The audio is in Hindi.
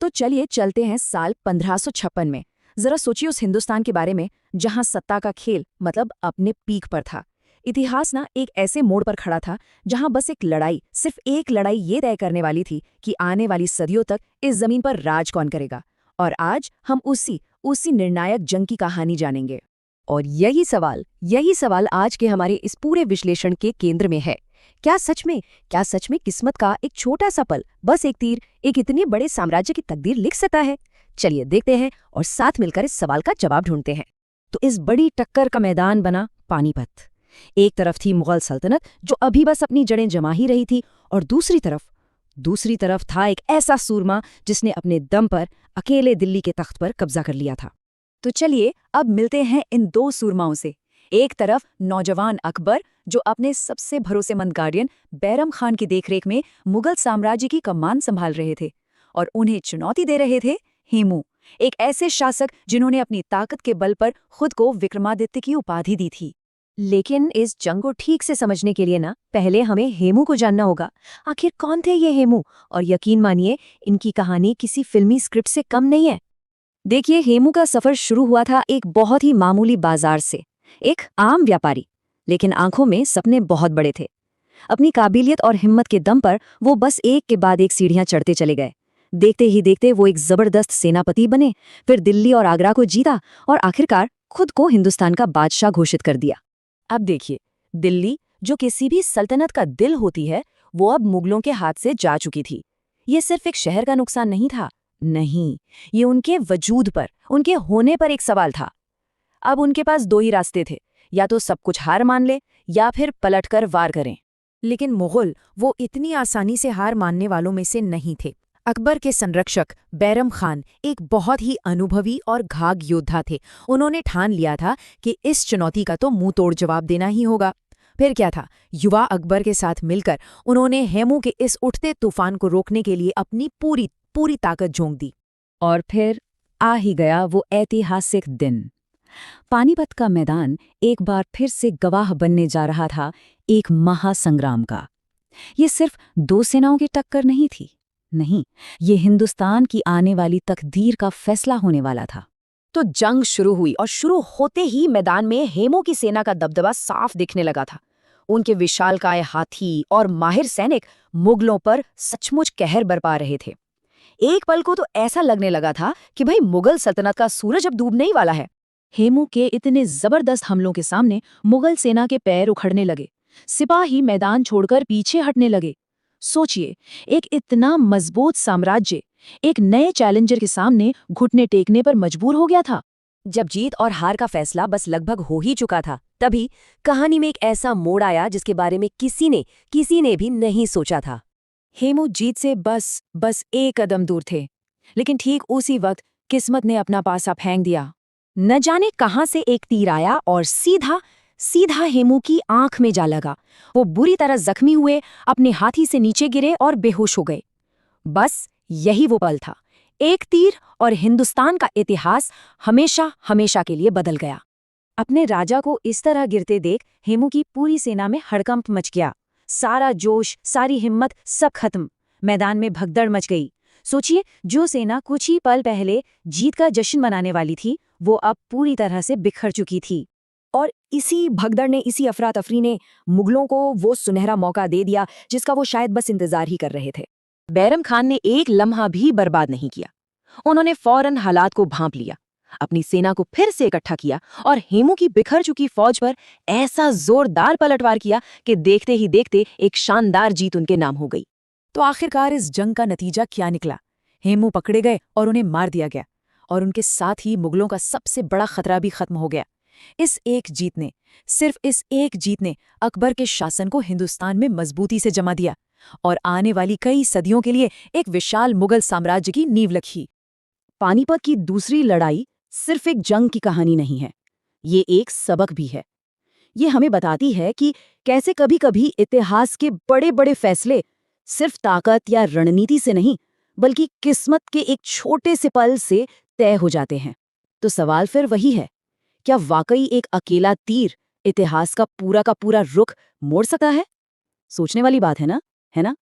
तो चलिए चलते हैं साल 1556 में। जरा सोचिए उस हिंदुस्तान के बारे में जहां सत्ता का खेल मतलब अपने पीक पर था। इतिहास ना एक ऐसे मोड़ पर खड़ा था जहां बस एक लड़ाई, सिर्फ एक लड़ाई ये तय करने वाली थी कि आने वाली सदियों तक इस जमीन पर राज कौन करेगा। और आज हम उसी निर्णायक जंग की कहानी जानेंगे। और यही सवाल आज के हमारे इस पूरे विश्लेषण के केंद्र में है। क्या सच में किस्मत का एक छोटा सा पल, बस एक तीर, एक इतने बड़े साम्राज्य की तकदीर लिख सकता है? चलिए देखते हैं और साथ मिलकर इस सवाल का जवाब ढूंढते हैं। तो इस बड़ी टक्कर का मैदान बना पानीपत। एक तरफ थी मुगल सल्तनत जो अभी बस अपनी जड़ें जमा ही रही थी, और दूसरी तरफ था एक ऐसा सूरमा जिसने अपने दम पर अकेले दिल्ली के तख्त पर कब्जा कर लिया था। तो चलिए अब मिलते हैं इन दो सूरमाओं से। एक तरफ नौजवान अकबर जो अपने सबसे भरोसेमंद गार्डियन बैरम खान की देखरेख में मुगल साम्राज्य की कमान संभाल रहे थे, और उन्हें चुनौती दे रहे थे हेमू, एक ऐसे शासक जिन्होंने अपनी ताकत के बल पर खुद को विक्रमादित्य की उपाधि दी थी। लेकिन इस जंग को ठीक से समझने के लिए ना पहले हमें हेमू को जानना होगा। आखिर कौन थे ये हेमू? और यकीन मानिए, इनकी कहानी किसी फिल्मी स्क्रिप्ट से कम नहीं है। देखिए, हेमू का सफर शुरू हुआ था एक बहुत ही मामूली बाजार से। एक आम व्यापारी, लेकिन आंखों में सपने बहुत बड़े थे। अपनी काबिलियत और हिम्मत के दम पर वो बस एक के बाद एक सीढ़ियां चढ़ते चले गए। देखते ही देखते वो एक जबरदस्त सेनापति बने, फिर दिल्ली और आगरा को जीता, और आखिरकार खुद को हिंदुस्तान का बादशाह घोषित कर दिया। अब देखिए, दिल्ली जो किसी भी सल्तनत का दिल होती है, वो अब मुगलों के हाथ से जा चुकी थी। ये सिर्फ एक शहर का नुकसान नहीं था, नहीं, ये उनके वजूद पर, उनके होने पर एक सवाल था। अब उनके पास दो ही रास्ते थे, या तो सब कुछ हार मान ले या फिर पलटकर वार करें। लेकिन मुगल वो इतनी आसानी से हार मानने वालों में से नहीं थे। अकबर के संरक्षक बैरम खान एक बहुत ही अनुभवी और घाघ योद्धा थे। उन्होंने ठान लिया था कि इस चुनौती का तो मुंह तोड़ जवाब देना ही होगा। फिर क्या था, युवा अकबर के साथ मिलकर उन्होंने हेमू के इस उठते तूफान को रोकने के लिए अपनी पूरी ताकत झोंक दी। और फिर आ ही गया वो ऐतिहासिक दिन। पानीपत का मैदान एक बार फिर से गवाह बनने जा रहा था एक महासंग्राम का। ये सिर्फ दो सेनाओं की टक्कर नहीं थी, नहीं, ये हिंदुस्तान की आने वाली तकदीर का फैसला होने वाला था। तो जंग शुरू हुई, और शुरू होते ही मैदान में हेमू की सेना का दबदबा साफ दिखने लगा था। उनके विशालकाय हाथी और माहिर सैनिक मुगलों पर सचमुच कहर बरपा रहे थे। एक पल को तो ऐसा लगने लगा था कि भाई मुगल सल्तनत का सूरज अब डूबने ही वाला है। हेमू के इतने जबरदस्त हमलों के सामने मुगल सेना के पैर उखड़ने लगे, सिपाही मैदान छोड़कर पीछे हटने लगे। सोचिए, एक इतना मजबूत साम्राज्य एक नए चैलेंजर के सामने घुटने टेकने पर मजबूर हो गया था। जब जीत और हार का फैसला बस लगभग हो ही चुका था, तभी कहानी में एक ऐसा मोड़ आया जिसके बारे में किसी ने भी नहीं सोचा था। हेमू जीत से बस एक कदम दूर थे, लेकिन ठीक उसी वक्त किस्मत ने अपना पासा फेंक दिया। न जाने कहां से एक तीर आया और सीधा हेमू की आंख में जा लगा। वो बुरी तरह जख्मी हुए, अपने हाथी से नीचे गिरे और बेहोश हो गए। बस यही वो पल था, एक तीर और हिंदुस्तान का इतिहास हमेशा के लिए बदल गया। अपने राजा को इस तरह गिरते देख हेमू की पूरी सेना में हड़कंप मच गया। सारा जोश, सारी हिम्मत सब खत्म। मैदान में भगदड़ मच गई। सोचिए, जो सेना कुछ ही पल पहले जीत का जश्न मनाने वाली थी, वो अब पूरी तरह से बिखर चुकी थी। और इसी भगदड़ ने, इसी अफरा तफरी ने मुगलों को वो सुनहरा मौका दे दिया जिसका वो शायद बस इंतजार ही कर रहे थे। बैरम खान ने एक लम्हा भी बर्बाद नहीं किया। उन्होंने फौरन हालात को भांप लिया, अपनी सेना को फिर से इकट्ठा किया और हेमू की बिखर चुकी फौज पर ऐसा जोरदार पलटवार किया कि देखते ही देखते एक शानदार जीत उनके नाम हो गई। तो आखिरकार इस जंग का नतीजा क्या निकला? हेमू पकड़े गए और उन्हें मार दिया गया, और उनके साथ ही मुगलों का सबसे बड़ा खतरा भी खत्म हो गया। सिर्फ इस एक जीत ने अकबर के शासन को हिंदुस्तान में मजबूती से जमा दिया और आने वाली कई सदियों के लिए एक विशाल मुगल साम्राज्य की नींव रखी। पानीपत की दूसरी लड़ाई सिर्फ एक जंग की कहानी नहीं है, ये एक सबक भी है। ये हमें बताती है कि कैसे कभी-कभी इतिहास के बड़े-बड़े फैसले सिर्फ ताकत या रणनीति से नहीं, बल्कि किस्मत के एक छोटे से पल से तय हो जाते हैं। तो सवाल फिर वही है, क्या वाकई एक अकेला तीर इतिहास का पूरा रुख मोड़ सकता है? सोचने वाली बात है ना?